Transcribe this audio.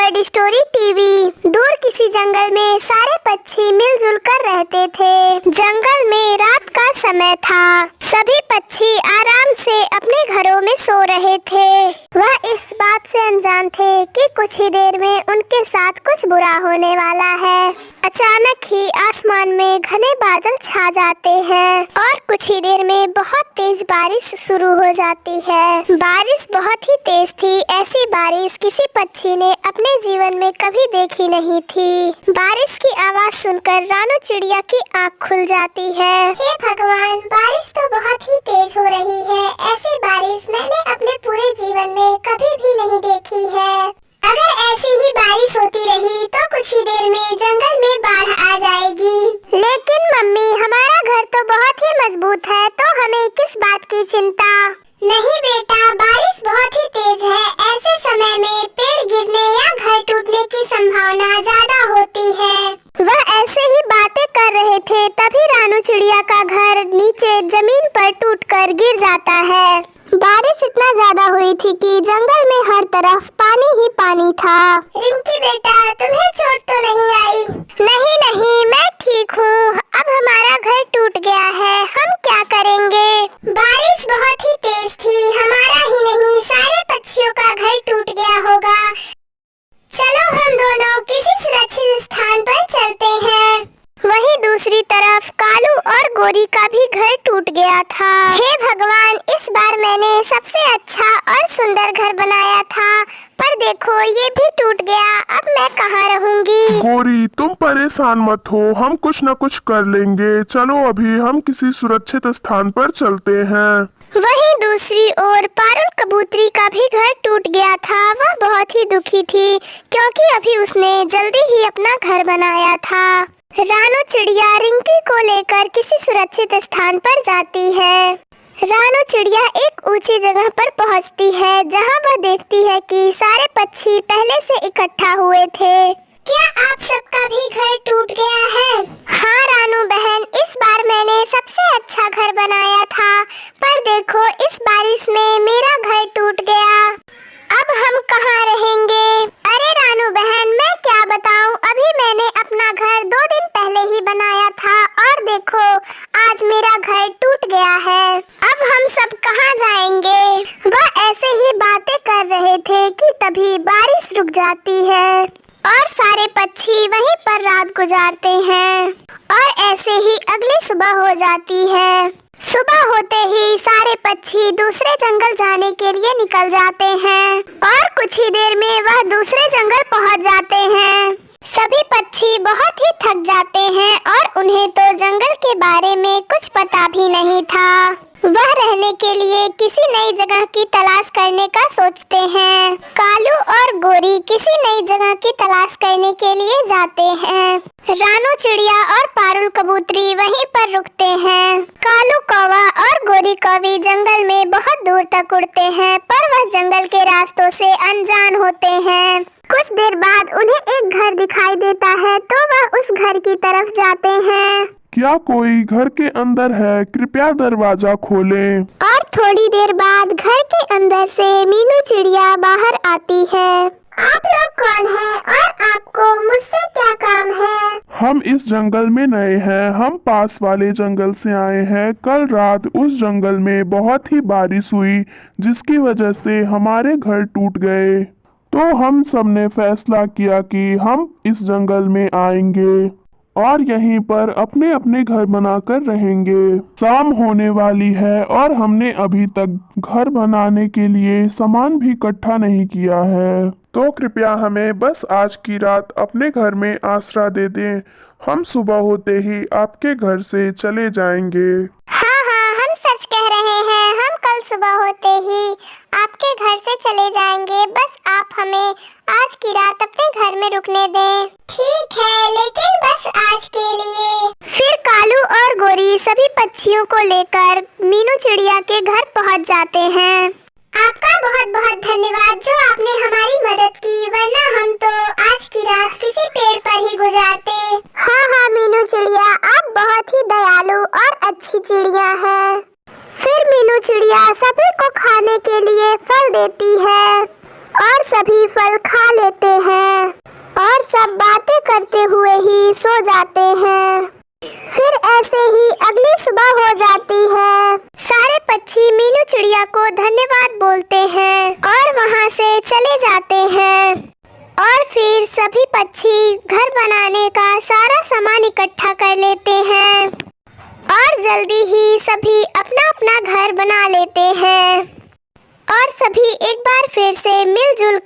Bird story TV. दूर किसी जंगल में सारे पक्षी मिलजुल कर रहते थे। जंगल में रात का समय था। सभी पक्षी आराम से अपने घरों में सो रहे थे। वह इस बात से अनजान थे कि कुछ ही देर में उनके साथ कुछ बुरा होने वाला है। अचानक ही आसमान में घने बादल छा जाते हैं और कुछ ही देर में बहुत तेज बारिश शुरू हो जाती है। बारिश बहुत ही तेज थी। ऐसी बारिश किसी पक्षी ने अपने जीवन में कभी देखी नहीं थी। बारिश की आवाज सुनकर रानू चिड़िया की आँख खुल जाती है। हे भगवान, बारिश तो बहुत ही तेज हो रही है। ऐसी बारिश मैंने अपने पूरे जीवन में कभी भी नहीं देखी है। अगर ऐसी ही बारिश होती रही तो कुछ ही देर में जंगल में बाढ़ आ जाएगी। लेकिन मम्मी, हमारा घर तो बहुत ही मजबूत है, तो हमें किस बात की चिंता? नहीं बेटा, बारिश बहुत ही तेज है। ऐसे समय में पेड़ गिरने या घर टूटने की संभावना ज्यादा होती है। वह ऐसे ही बातें कर रहे थे, तभी रानू चिड़िया का घर नीचे जमीन पर टूटकर गिर जाता है। बारिश इतना ज्यादा हुई थी कि जंगल में हर तरफ पानी ही पानी था। रिंकी बेटा, तुम्हें चोट तो नहीं आई? नहीं नहीं, मैं ठीक हूँ। अब हमारा घर टूट गया है, हम क्या करेंगे? बारिश बहुत ही तेज थी। हमारा ही नहीं, सारे पक्षियों का घर टूट गया होगा। चलो हम दोनों किसी सुरक्षित स्थान पर चलते हैं। वहीं दूसरी तरफ कालू और गोरी का भी घर टूट गया था। हे भगवान, इस बार मैंने सबसे अच्छा और सुंदर घर बनाया था, पर देखो ये भी टूट गया। अब मैं कहाँ रहूंगी? गोरी, तुम परेशान मत हो, हम कुछ न कुछ कर लेंगे। चलो अभी हम किसी सुरक्षित स्थान पर चलते हैं। वहीं दूसरी ओर पारुल कबूतरी का भी घर टूट गया था। वह बहुत ही दुखी थी क्योंकि अभी उसने जल्दी ही अपना घर बनाया था। रानू चिड़िया रिंकी को लेकर किसी सुरक्षित स्थान पर जाती है। रानू चिड़िया एक ऊंची जगह पर पहुंचती है, जहां वह देखती है कि सारे पक्षी पहले से इकट्ठा हुए थे। क्या आप सबका भी घर टूट गया है? हाँ रानू बहन, इस बार मैंने सबसे अच्छा घर बनाया था, पर देखो इस बारिश में मेरा घर टूट गया। अब हम कहाँ रहेंगे? अरे रानू बहन, मैं क्या बताऊं, अभी मैंने अपना घर 2 दिन पहले ही बनाया था और देखो आज मेरा घर टूट गया है। अब हम सब कहाँ जाएंगे? वह ऐसे ही बातें कर रहे थे कि तभी बारिश रुक जाती है और सारे पक्षी वहीं पर रात गुजारते हैं और ऐसे ही अगली सुबह हो जाती है। सुबह होते ही सारे पक्षी दूसरे जंगल जाने के लिए निकल जाते हैं और कुछ ही देर में वह दूसरे जंगल पहुंच जाते हैं। सभी पक्षी बहुत ही थक जाते हैं और उन्हें तो जंगल के बारे में कुछ पता भी नहीं था। वह रहने के लिए किसी नई जगह की तलाश करने का सोचते हैं। कालू और गोरी किसी नई जगह की तलाश करने के लिए जाते हैं। रानू चिड़िया और पारुल कबूतरी वहीं पर रुकते हैं। कालू कौवा और गोरी कौवी जंगल में बहुत दूर तक उड़ते हैं, पर वह जंगल के रास्तों से अनजान होते हैं। कुछ देर बाद उन्हें एक घर दिखाई देता है, तो वह उस घर की तरफ जाते हैं। क्या कोई घर के अंदर है? कृपया दरवाजा खोलें। और थोड़ी देर बाद घर के अंदर से मीनू चिड़िया बाहर आती है। आप लोग कौन हैं और आपको मुझसे क्या काम है? हम इस जंगल में नए हैं, हम पास वाले जंगल से आए हैं। कल रात उस जंगल में बहुत ही बारिश हुई, जिसकी वजह से हमारे घर टूट गए। तो हम सब ने फैसला किया कि हम इस जंगल में आएंगे और यहीं पर अपने अपने घर बनाकर रहेंगे। शाम होने वाली है और हमने अभी तक घर बनाने के लिए सामान भी इकट्ठा नहीं किया है, तो कृपया हमें बस आज की रात अपने घर में आसरा दे दें। हम सुबह होते ही आपके घर से चले जाएंगे। हाँ हाँ, हम सच कह रहे हैं। हम कल सुबह होते ही आपके घर से चले जाएंगे। बस आप हमें आज की रात अपने घर में रुकने दें। ठीक है, लेकिन बस आज के लिए। फिर कालू और गोरी सभी पक्षियों को लेकर मीनू चिड़िया के घर पहुंच जाते हैं। आपका बहुत बहुत धन्यवाद जो आपने हमारी मदद की, वरना हम तो आज की रात किसी पेड़ पर ही गुजारते। हाँ हाँ मीनू चिड़िया, आप बहुत ही दयालु और अच्छी चिड़िया है। फिर मीनू चिड़िया सभी को खाने के लिए फल देती है और सभी सभी फल खा लेते हैं और सब बातें करते हुए ही सो जाते हैं। फिर ऐसे ही अगली सुबह हो जाती है। सारे पक्षी मीनू चिड़िया को धन्यवाद बोलते हैं और वहाँ से चले जाते हैं। और फिर सभी पक्षी घर बनाने का सारा सामान इकट्ठा कर लेते हैं और जल्दी ही सभी अपना अपना घर बना लेते हैं और सभी एक बार फिर से मिलजुल